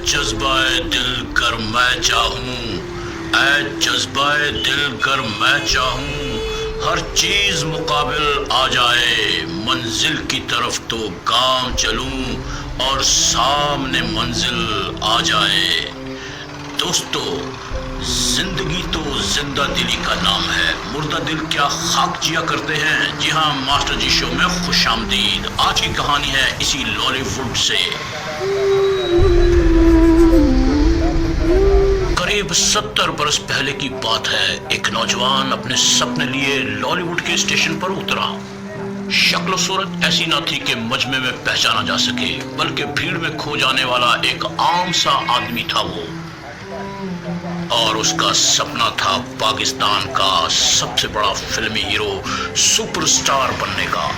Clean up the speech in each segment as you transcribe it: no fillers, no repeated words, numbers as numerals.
जज्बाए दिल कर मैं चाहूं, ऐ जज्बाए दिल कर मैं चाहूं, हर चीज मुकाबिल आ जाए, मंजिल की तरफ तो गांव चलूं और सामने मंजिल आ जाए। दोस्तों, जिंदगी तो जिंदा दिली का नाम है, मुर्दा दिल क्या खाक जिया करते हैं। जी हाँ, मास्टर जी शो में खुशामदीद। आज की कहानी है इसी लॉलीवुड से। करीब 70 बरस पहले की बात है। एक नौजवान अपने सपने लिए लॉलीवुड के स्टेशन पर उतरा। शक्ल सूरत ऐसी न थी कि मजमे में पहचाना जा सके, बल्कि भीड़ में खो जाने वाला एक आम सा आदमी था वो। और उसका सपना था पाकिस्तान का सबसे बड़ा फिल्मी हीरो, सुपरस्टार बनने का।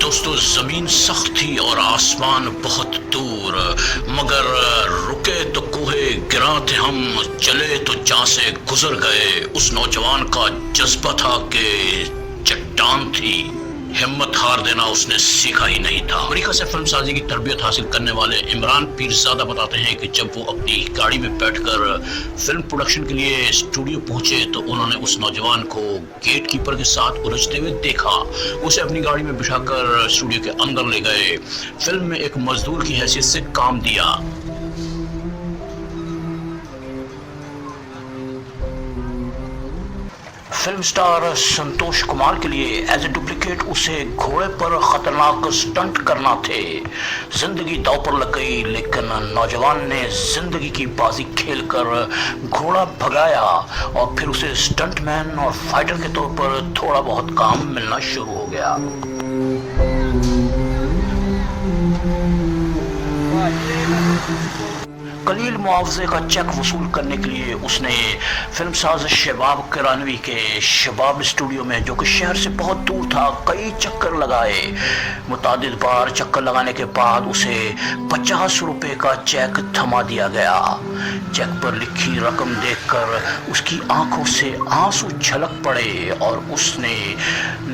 दोस्तों, जमीन सख्त थी और आसमान बहुत दूर, मगर रुके तो कोहे गिरा थे हम, चले तो जहां से गुजर गए। उस नौजवान का जज्बा था कि चट्टान थी, हिम्मत हार देना उसने सीखा ही नहीं था। अमेरिका से फिल्मसाजी की तरबियत हासिल करने वाले इमरान पीरजादा बताते हैं कि जब वो अपनी गाड़ी में बैठकर फिल्म प्रोडक्शन के लिए स्टूडियो पहुंचे तो उन्होंने उस नौजवान को गेट कीपर के साथ उलझते हुए देखा। उसे अपनी गाड़ी में बिठाकर स्टूडियो के अंदर ले गए, फिल्म में एक मजदूर की हैसियत से काम दिया। फिल्म स्टार संतोष कुमार के लिए एज ए डुप्लीकेट उसे घोड़े पर खतरनाक स्टंट करना थे। जिंदगी दांव पर लग गई, लेकिन नौजवान ने जिंदगी की बाजी खेलकर घोड़ा भगाया और फिर उसे स्टंटमैन और फाइटर के तौर पर थोड़ा बहुत काम मिलना शुरू हो गया। कलील मुआवजे का चेक वसूल करने के लिए उसने फिल्मसाज शबाब किरानवी के शबाब स्टूडियो में, जो कि शहर से बहुत दूर था, कई चक्कर लगाए। मुतादिद बार चक्कर लगाने के बाद उसे 50 रुपए का चेक थमा दिया गया। चेक पर लिखी रकम देखकर उसकी आंखों से आंसू छलक पड़े और उसने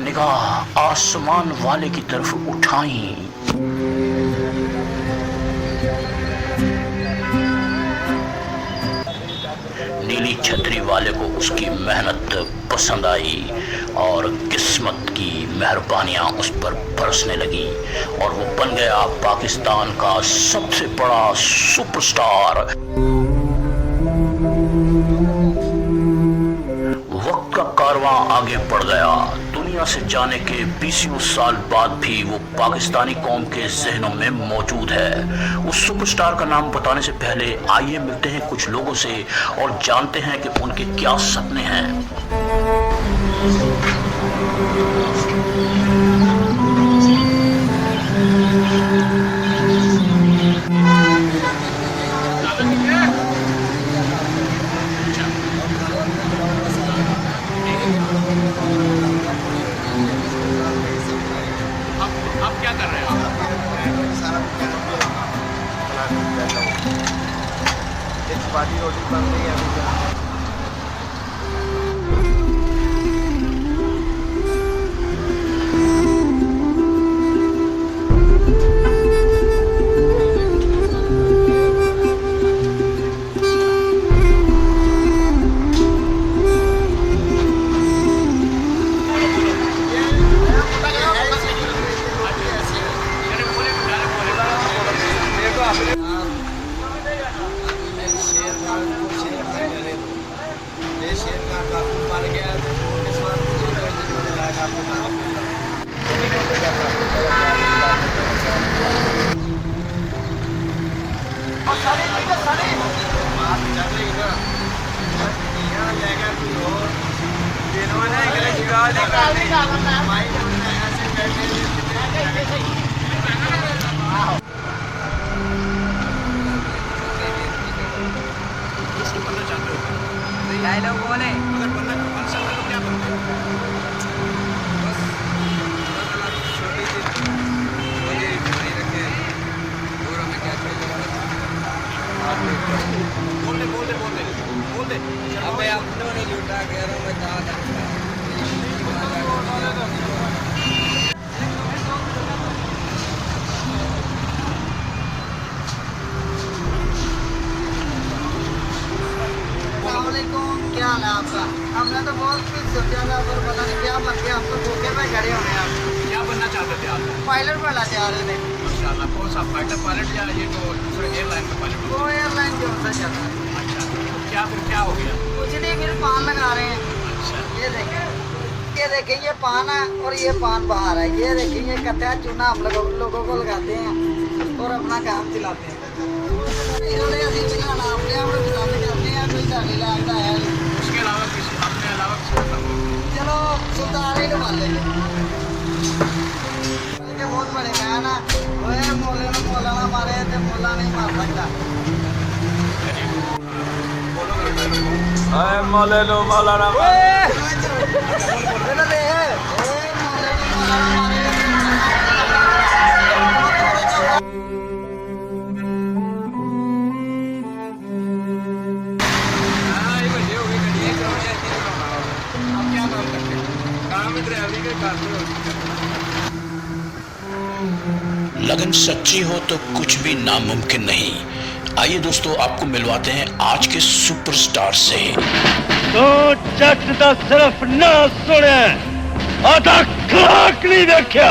निगाह आसमान वाले की तरफ उठाई। नीली छतरी वाले को उसकी मेहनत पसंद आई और किस्मत की मेहरबानियां उस पर बरसने लगी और वो बन गया पाकिस्तान का सबसे बड़ा सुपरस्टार। वक्त का कारवां आगे बढ़ गया। दुनिया से जाने के 20 साल बाद भी वो पाकिस्तानी कौम के जहनों में मौजूद है। उस सुपरस्टार का नाम बताने से पहले आइए मिलते हैं कुछ लोगों से और जानते हैं कि उनके क्या सपने हैं। आप क्या कर रहे हो? चपाती रोटी बन रही है अभी। डायलॉग बोले। अगर बंदा बन सकता तो क्या बनता है? बस छोटी सी मुझे बनाई रखे और हमें क्या चाहिए। बोल दे बोल दे बोल दे बोल दे। अब मैं अपनों ने लूटा कह रहा हूँ, मैं कहा था हमने तो बहुत कुछ सोचा था पर पता नहीं क्या बन गया। हम तो धोखे पे खड़े हो गए। क्या बनना चाहते थे आप? पायलट बनना चाह रहे थे। माशाल्लाह। कौन सा फाइटर पायलट या ये जो दूसरे एयरलाइन का पायलट? वो एयरलाइन जो होता चाहता है। अच्छा, तो क्या फिर क्या हो गया? कुछ नहीं, फिर पान लगा रहे हैं। अच्छा, ये देखें ये पान है और ये पान बाहर है। ये देखें ये कत्था चूना हम लोगों को लगाते हैं और अपना काम चलाते हैं। इन्होंने ऐसी चलाना अपने आप में चलाने करते हैं, कोई गाड़ी लगता है। उसके अलावा किसी अपने अलावा किसी को करना? चलो सुल्तान ही मान लेंगे। ये बहुत बड़े हैं ना, वो मोले में मोला ना मारे थे, मोला नहीं मार सकता। मोले लो मौलाना लगन सच्ची हो तो कुछ भी नामुमकिन नहीं। आइए दोस्तों, आपको मिलवाते हैं आज के सुपरस्टार से। तो जट दा सिर्फ ना सुने, आधा खाक नहीं देखा।